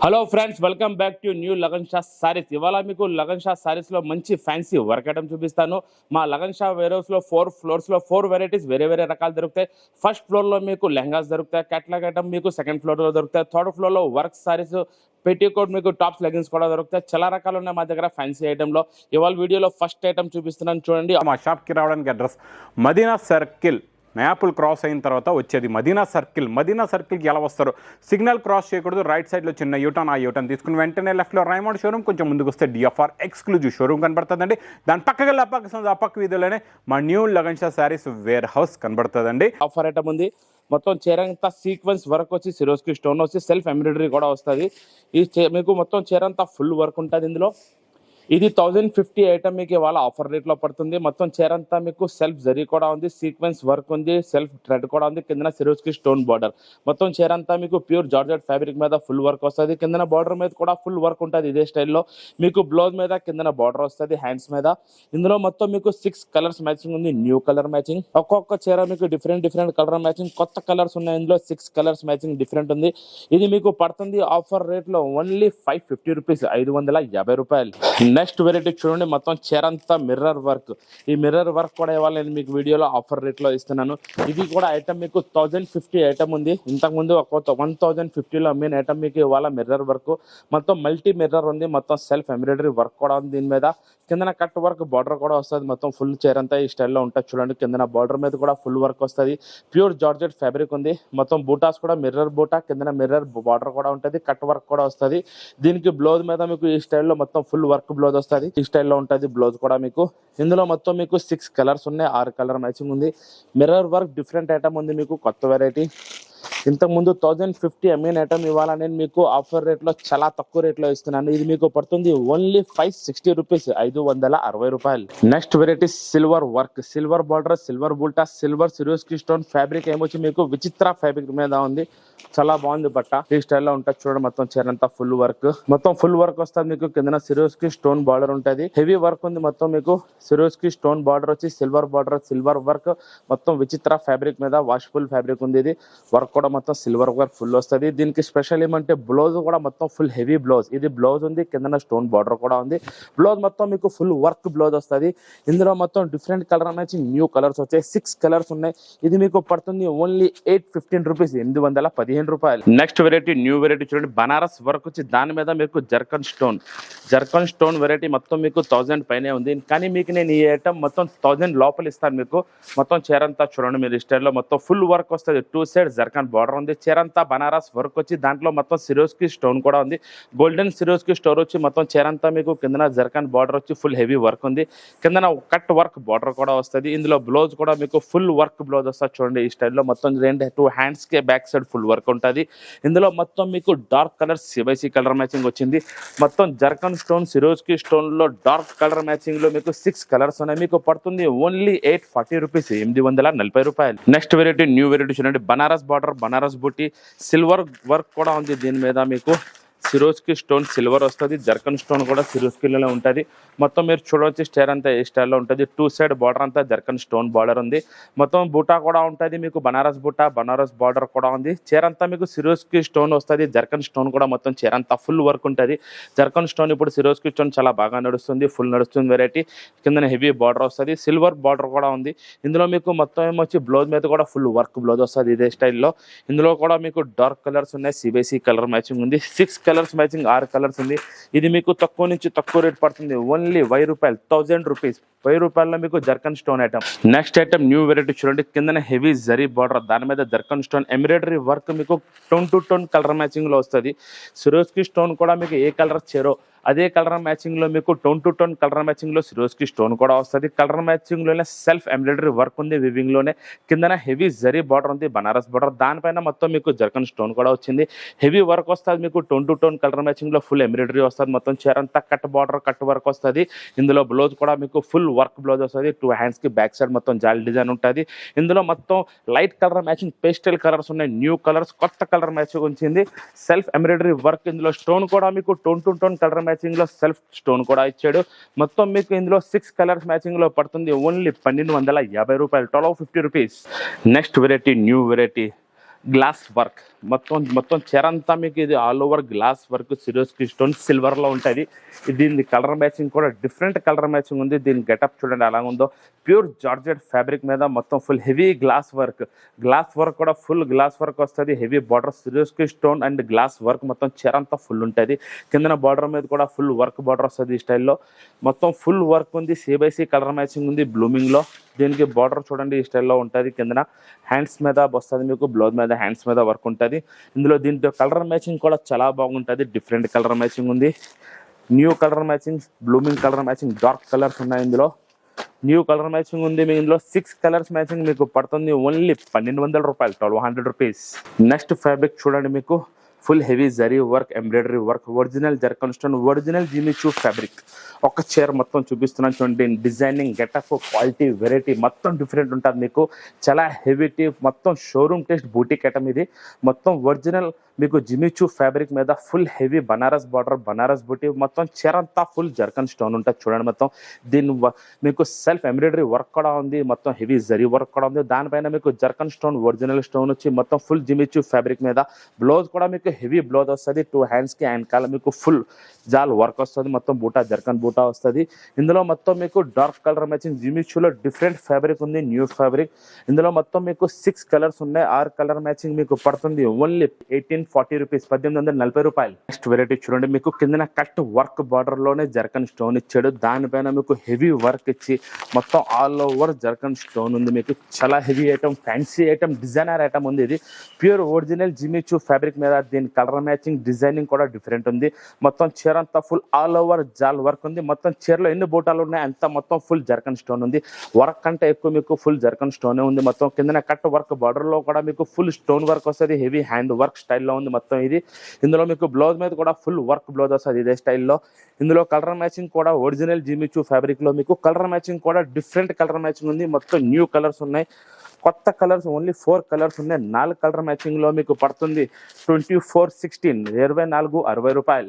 Hello friends, welcome back to new Lagan Shah saris. ఇవాళ మీకు లగన్ షా సారీస్లో మంచి ఫ్యాన్సీ వర్క్ ఐటమ్ చూపిస్తాను. మా లగన్ షా వేర్హౌస్లో 4 ఫ్లోర్స్లో 4 వెరైటీస్ వేరే రకాలు దొరుకుతాయి. ఫస్ట్ ఫ్లోర్లో మీకు లెహంగాస్ దొరుకుతాయి, క్యాట్లాగ్ ఐటమ్ మీకు సెకండ్ ఫ్లోర్లో దొరుకుతాయి. థర్డ్ ఫ్లోర్లో వర్క్ సారీస్, పెట్టికోట్ మీకు టాప్స్ లెగిన్స్ కూడా దొరుకుతాయి. చాలా రకాలు ఉన్నాయి మా దగ్గర ఫ్యాన్సీ ఐటెంలో. ఇవాళ వీడియోలో ఫస్ట్ ఐటమ్ చూపిస్తున్నాను చూడండి. మా షాప్కి రావడానికి అడ్రస్ మదీనా సర్కిల్, మ్యాపుల్ క్రాస్ అయిన తర్వాత వచ్చేది మదీనా సర్కిల్. మదీనా సర్కిల్కి ఎలా వస్తారు? సిగ్నల్ క్రాస్ చేయకూడదు, రైట్ సైడ్లో చిన్న యూటర్న్, ఆ యూటర్న్ తీసుకుని వెంటనే లెఫ్ట్లో రైమండ్ షోరూమ్, కొంచెం ముందుకు వస్తే డిఎఫ్ఆర్ ఎక్స్క్లూజివ్ షోరూమ్ కనబడుతుందండి. దాని పక్కకి అప్పక్క వీధిలోనే మా new Lagan Shah sarees warehouse కనబడుతుందండి. ఆఫర్ ఐటమ్ ఉంది. మొత్తం చీర అంతా సీక్వెన్స్ వర్క్ వచ్చి సిరోస్కి స్టోన్ వచ్చి సెల్ఫ్ ఎంబ్రాయిడరీ కూడా వస్తుంది. మీకు మొత్తం చీర అంతా ఫుల్ వర్క్ ఉంటుంది. ఇందులో ఇది 1050 ఐటమ్ మీకు ఇవాళ ఆఫర్ రేట్లో పడుతుంది. మొత్తం చీర అంతా మీకు సెల్ఫ్ జరీ కూడా ఉంది, సీక్వెన్స్ వర్క్ ఉంది, సెల్ఫ్ థ్రెడ్ కూడా ఉంది, కింద సిరోస్కి స్టోన్ బార్డర్. మొత్తం చీర అంతా మీకు ప్యూర్ జార్జెట్ ఫ్యాబ్రిక్ మీద ఫుల్ వర్క్ వస్తుంది. కింద బార్డర్ మీద కూడా ఫుల్ వర్క్ ఉంటుంది ఇదే స్టైల్లో. మీకు బ్లౌజ్ మీద కింద బార్డర్ వస్తుంది హ్యాండ్స్ మీద. ఇందులో మొత్తం మీకు 6 కలర్స్ మ్యాచింగ్ ఉంది, న్యూ కలర్ మ్యాచింగ్. ఒక్కొక్క చీర మీకు డిఫరెంట్ కలర్ మ్యాచింగ్, కొత్త కలర్స్ ఉన్నాయి. ఇందులో 6 కలర్స్ మ్యాచింగ్ డిఫరెంట్ ఉంది. ఇది మీకు పడుతుంది ఆఫర్ రేట్లో ఓన్లీ 550 రూపీస్, 550 రూపాయలు. నెక్స్ట్ వెరైటీ చూడండి, మొత్తం చీర అంతా మిర్రర్ వర్క్. ఈ మిర్రర్ వర్క్ కూడా ఇవాళ నేను మీకు వీడియోలో ఆఫర్ రేట్లో ఇస్తున్నాను. ఇది కూడా ఐటమ్ మీకు 1050 ఐటమ్ ఉంది. ఇంతకుముందు ఒక 1050లో అమ్మిన ఐటమ్ మీకు ఇవాళ మిర్రర్ వర్క్. మొత్తం మల్టీ మిర్రర్ ఉంది, మొత్తం సెల్ఫ్ ఎంబ్రాయిడరీ వర్క్ కూడా ఉంది. దీని మీద కిందన కట్ వర్క్ బార్డర్ కూడా వస్తుంది. మొత్తం ఫుల్ చీర అంతా ఈ స్టైల్లో ఉంటుంది చూడండి. కిందన బార్డర్ మీద కూడా ఫుల్ వర్క్ వస్తుంది. ప్యూర్ జార్జెట్ ఫ్యాబ్రిక్ ఉంది. మొత్తం బూటాస్ కూడా మిర్రర్ బూటా, కిందన మిర్రర్ బార్డర్ కూడా ఉంటుంది, కట్ వర్క్ కూడా వస్తుంది. దీనికి బ్లౌజ్ మీద మీకు ఈ స్టైల్లో మొత్తం ఫుల్ వర్క్ బ్లౌజ్ వస్తుంది. ఈ స్టైల్లో ఉంటుంది బ్లౌజ్ కూడా మీకు. ఇందులో మొత్తం మీకు 6 కలర్స్ ఉన్నాయి, 6 కలర్ మ్యాచింగ్ ఉంది. మిర్రర్ వర్క్ డిఫరెంట్ ఐటమ్ ఉంది మీకు, కొత్త వెరైటీ. ఇంతకుముందు 1050 అమ్మిన ఐటమ్ ఇవాళ నేను మీకు ఆఫర్ రేట్లో చాలా తక్కువ రేట్లో ఇస్తున్నాను. ఇది మీకు పడుతుంది ఓన్లీ 560 రూపీస్, 560 రూపాయలు. Next variety silver work, silver border, silver బుల్టా, సిల్వర్ సిరోస్కి స్టోన్ ఫ్యాబ్రిక్ ఏమొచ్చి మీకు విచిత్ర ఫ్యాబ్రిక్ మీద ఉంది. చాలా బాగుంది బట్ట. ఈ స్టైల్లో ఉంటుంది చూడండి. మొత్తం చీర అంతా ఫుల్ వర్క్, మొత్తం ఫుల్ వర్క్ వస్తుంది మీకు. కింద సిరోస్కి స్టోన్ బార్డర్ ఉంటుంది, హెవీ వర్క్ ఉంది. మొత్తం మీకు సిరోస్కి స్టోన్ బార్డర్ వచ్చి సిల్వర్ బార్డర్, సిల్వర్ వర్క్, మొత్తం విచిత్ర ఫ్యాబ్రిక్ మీద వాష్ఫుల్ ఫ్యాబ్రిక్ ఉంది. ఇది వర్క్ కూడా మొత్తం సిల్వర్ వర్క్ ఫుల్ వస్తుంది. దీనికి స్పెషల్ ఏమంటే బ్లౌజ్ కూడా మొత్తం ఫుల్ హెవీ బ్లౌజ్. ఇది బ్లౌజ్ ఉంది, కింద స్టోన్ బార్డర్ కూడా ఉంది. బ్లౌజ్ మొత్తం మీకు ఫుల్ వర్క్ బ్లౌజ్ వస్తుంది. ఇందులో మొత్తం డిఫరెంట్ కలర్ నుంచి న్యూ కలర్స్ వచ్చాయి, 6 కలర్స్ ఉన్నాయి. ఇది మీకు పడుతుంది ఓన్లీ 815 రూపీస్, 815 రూపాయలు. నెక్స్ట్ వెరైటీ న్యూ వెరైటీ చూడండి, బనారస్ వర్క్ వచ్చి దాని మీద మీకు జర్కన్ స్టోన్ వెరైటీ. మొత్తం మీకు 1000 పైనే ఉంది. కానీ మీకు నేను ఈ ఐటమ్ మొత్తం 1000 లోపల ఇస్తాను మీకు. మొత్తం చీర అంతా చూడండి మీరు ఈ స్టైల్లో మొత్తం ఫుల్ వర్క్ వస్తుంది. 2 సైడ్ జర్కన్ బార్డర్ ఉంది. చీర అంతా బనారస్ వర్క్ వచ్చి దాంట్లో మొత్తం సిరోస్కి స్టోన్ కూడా ఉంది. గోల్డెన్ సిరోస్కి స్టోర్ వచ్చి మొత్తం చీర అంతా మీకు కింద జర్కన్ బార్డర్ వచ్చి ఫుల్ హెవీ వర్క్ ఉంది. కింద కట్ వర్క్ బార్డర్ కూడా వస్తుంది. ఇందులో బ్లౌజ్ కూడా మీకు ఫుల్ వర్క్ బ్లౌజ్ వస్తుంది చూడండి ఈ స్టైల్లో. మొత్తం 2 హ్యాండ్స్ కి బ్యాక్ సైడ్ ఫుల్ వర్క్ ఉంటుంది. ఇందులో మొత్తం మీకు డార్క్ కలర్ సివైసీ కలర్ మ్యాచింగ్ వచ్చింది. మొత్తం జర్కన్ స్టోన్, సిరోస్కి స్టోన్ లో డార్క్ కలర్ మ్యాచింగ్ లో మీకు 6 కలర్స్ ఉన్నాయి. మీకు పడుతుంది ఓన్లీ 840 రూపీస్, 840 రూపాయలు. నెక్స్ట్ వెరైటీ న్యూ వెరైటీ చూడండి, బనారస్ బార్డర్, బనారస్ బుట్టి, సిల్వర్ వర్క్ కూడా ఉంది. దీని మీద మీకు సిరోస్కి స్టోన్ సిల్వర్ వస్తుంది, జర్కన్ స్టోన్ కూడా సిరోస్కిలోనే ఉంటుంది. మొత్తం మీరు చూడవచ్చు స్టైర్ అంతా ఏ స్టైల్లో ఉంటుంది. 2 సైడ్ బార్డర్ అంతా జర్కన్ స్టోన్ బార్డర్ ఉంది. మొత్తం బూటా కూడా ఉంటుంది మీకు, బనారస్ బూటా, బనారస్ బార్డర్ కూడా ఉంది. చీర అంతా మీకు సిరోస్కి స్టోన్ వస్తుంది, జర్కన్ స్టోన్ కూడా మొత్తం చీర అంతా ఫుల్ వర్క్ ఉంటుంది. జర్కన్ స్టోన్ ఇప్పుడు సిరోస్కి స్టోన్ చాలా బాగా నడుస్తుంది, ఫుల్ నడుస్తుంది వెరైటీ. కింద హెవీ బార్డర్ వస్తుంది, సిల్వర్ బార్డర్ కూడా ఉంది. ఇందులో మీకు మొత్తం ఏమొచ్చి బ్లౌజ్ మీద కూడా ఫుల్ వర్క్ బ్లౌజ్ వస్తుంది ఇదే స్టైల్లో. ఇందులో కూడా మీకు డార్క్ కలర్స్ ఉన్నాయి, సిబిఎస్ఈ కలర్ మ్యాచింగ్ ఉంది. 6 కలర్స్ మ్యాచింగ్, 6 కలర్స్ ఉంది. ఇది మీకు తక్కువ నుంచి తక్కువ రేట్ పడుతుంది ఓన్లీ 1000 రూపాయలు, 1000 రూపీస్. 1000 రూపాయల్లో మీకు zircon stone item. Next item new variety చూడండి, కింద హెవీ జరీ బార్డర్, దాని మీద జర్కన్ స్టోన్ ఎంబ్రాయిడరీ వర్క్ మీకు tone to tone colour matching లో వస్తుంది. సిరోస్కి స్టోన్ కూడా మీకు ఏ కలర్ చేరో అదే కలర్ మ్యాచింగ్ లో మీకు tone to tone colour matching లో సిరోస్కి స్టోన్ కూడా వస్తుంది. కలర్ మ్యాచింగ్ లోనే సెల్ఫ్ ఎంబ్రాయిడరీ వర్క్ ఉంది, వివింగ్ లోనే. కింద హెవీ జరీ బార్డర్ ఉంది, బనారస్ బార్డర్. దానిపైన మొత్తం మీకు జర్కన్ స్టోన్ కూడా వచ్చింది. హెవీ వర్క్ వస్తుంది మీకు, tone to tone colour matching లో ఫుల్ ఎంబ్రాయిడరీ వస్తుంది. మొత్తం చీర అంతా కట్ బార్డర్, కట్ వర్క్ వస్తుంది. ఇందులో బ్లౌజ్ కూడా మీకు ఫుల్ వర్క్ బ్లౌజ్ వస్తుంది. 2 హ్యాండ్స్ కి బ్యాక్ సైడ్ మొత్తం జాలి డిజైన్ ఉంటుంది. ఇందులో మొత్తం light colour matching, pastel colours ఉన్నాయి, న్యూ కలర్స్, కొత్త కలర్ మ్యాచింగ్ వచ్చింది. Self embroidery work. ఇందులో స్టోన్ కూడా మీకు tone to tone colour matching లో సెల్ఫ్ స్టోన్ కూడా ఇచ్చాడు. మొత్తం మీకు ఇందులో 6 కలర్స్ మ్యాచింగ్ లో పడుతుంది ఓన్లీ 1250 రూపాయలు, 1250 rupees. Next variety new variety glass work మొత్తం చీర అంతా మీకు ఇది all over glass work Swarovski stone సిల్వర్లో ఉంటుంది. దీని కలర్ మ్యాచింగ్ కూడా డిఫరెంట్ కలర్ మ్యాచింగ్ ఉంది. దీని గెటప్ చూడండి ఎలా ఉందో. ప్యూర్ జార్జెట్ ఫ్యాబ్రిక్ మీద మొత్తం ఫుల్ హెవీ గ్లాస్ వర్క్ కూడా ఫుల్ గ్లాస్ వర్క్ వస్తుంది. Heavy border Swarovski stone and glass work మొత్తం చీర అంతా ఫుల్ ఉంటుంది. కిందన బార్డర్ మీద కూడా ఫుల్ వర్క్ బార్డర్ వస్తుంది. ఈ స్టైల్లో మొత్తం ఫుల్ వర్క్ ఉంది. సి కలర్ మ్యాచింగ్ ఉంది బ్లూమింగ్లో. దీనికి బార్డర్ చూడండి ఈ స్టైల్లో ఉంటుంది. కిందన హ్యాండ్స్ మీద వస్తుంది మీకు, బ్లౌజ్ మీద హ్యాండ్స్ మీద వర్క్ ఉంటుంది. ఇందులో దీంట్లో కలర్ మ్యాచింగ్ కూడా చాలా బాగుంటుంది. డిఫరెంట్ కలర్ మ్యాచింగ్ ఉంది. New colour matching, blooming colour matching, dark colours ఉన్నాయి ఇందులో. న్యూ కలర్ మ్యాచింగ్ ఉంది మీకు. ఇందులో 6 కలర్స్ మ్యాచింగ్ మీకు పడుతుంది ఓన్లీ 1200 రూపాయలు, 1200 రూపీస్. నెక్స్ట్ ఫ్యాబ్రిక్ చూడండి మీకు full heavy zari work, embroidery work, original zircon stone, original Jimmy Choo fabric. ఒక చీర మొత్తం చూపిస్తున్నాను చూడండి. డిజైనింగ్, గెటప్, క్వాలిటీ, వెరైటీ మొత్తం డిఫరెంట్ ఉంటుంది మీకు. చాలా హెవీ మొత్తం షోరూమ్ టెస్ట్ బూటిక్ ఐటమ్ ఇది. మొత్తం ఒరిజినల్ మీకు జిమిచూ ఫ్యాబ్రిక్ మీద full heavy Banaras border, Banaras బూటీ, మొత్తం చీర అంతా ఫుల్ జర్కన్ స్టోన్ ఉంటుంది చూడండి. మొత్తం దీని మీకు సెల్ఫ్ ఎంబ్రాయిడరీ వర్క్ కూడా ఉంది. మొత్తం హెవీ జరీ వర్క్ కూడా ఉంది. దానిపైన మీకు జర్కన్ స్టోన్, ఒరిజినల్ స్టోన్ వచ్చి మొత్తం ఫుల్ జిమిచూ ఫ్యాబ్రిక్ మీద. బ్లౌజ్ కూడా మీకు హెవీ బ్లౌజ్ వస్తుంది. 2 హ్యాండ్స్కి అండ్ కాల మీకు ఫుల్ జాల్ వర్క్ వస్తుంది. మొత్తం బూటా, జర్కన్ బూటా వస్తుంది. ఇందులో మొత్తం మీకు డార్క్ కలర్ మ్యాచింగ్ జిమిచూలో డిఫరెంట్ ఫ్యాబ్రిక్ ఉంది, న్యూ ఫ్యాబ్రిక్. ఇందులో మొత్తం మీకు 6 కలర్స్ ఉన్నాయి. 6 కలర్ మ్యాచింగ్ మీకు పడుతుంది ఓన్లీ 1840 రూపీస్, 1840 రూపాయలు. నెక్స్ట్ వెరైటీ చూడండి మీకు కిందన కట్ వర్క్ బార్డర్ లోనే జర్కన్ స్టోన్ ఇచ్చాడు. దానిపైన మీకు హెవీ వర్క్ ఇచ్చి మొత్తం ఆల్ ఓవర్ జర్కన్ స్టోన్ ఉంది మీకు. చాలా heavy item, fancy item, designer item ఉంది. ఇది ప్యూర్ ఒరిజినల్ జిమిచూ ఫ్యాబ్రిక్ మీద. దీని కలర్ మ్యాచింగ్, డిజైనింగ్ కూడా డిఫరెంట్ ఉంది. మొత్తం చీర అంతా ఫుల్ ఆల్ ఓవర్ జాల్ వర్క్ ఉంది. మొత్తం చీరలో ఎన్ని బూటాలు ఉన్నాయి అంత మొత్తం ఫుల్ జర్కన్ స్టోన్ ఉంది. వర్క్ అంటే ఎక్కువ మీకు ఫుల్ జర్కన్ స్టోనే ఉంది. మొత్తం కిందన కట్ వర్క్ బార్డర్ లో కూడా మీకు ఫుల్ స్టోన్ వర్క్ వస్తుంది. హెవీ హ్యాండ్ వర్క్ స్టైల్లో ఉంది మొత్తం ఇది. ఇందులో మీకు బ్లౌజ్ మీద కూడా ఫుల్ వర్క్ బ్లౌజ్ వస్తుంది ఇదే స్టైల్లో. ఇందులో కలర్ మ్యాచింగ్ కూడా ఒరిజినల్ జిమిచూ ఫ్యాబ్రిక్ లో మీకు కలర్ మ్యాచింగ్ కూడా డిఫరెంట్ కలర్ మ్యాచింగ్ ఉంది. మొత్తం న్యూ కలర్స్ ఉన్నాయి. కొత్త కలర్స్ ఓన్లీ 4 కలర్స్ ఉన్నాయి. 4 కలర్ మ్యాచింగ్ లో మీకు పడుతుంది 2416, 2460 రూపాయలు.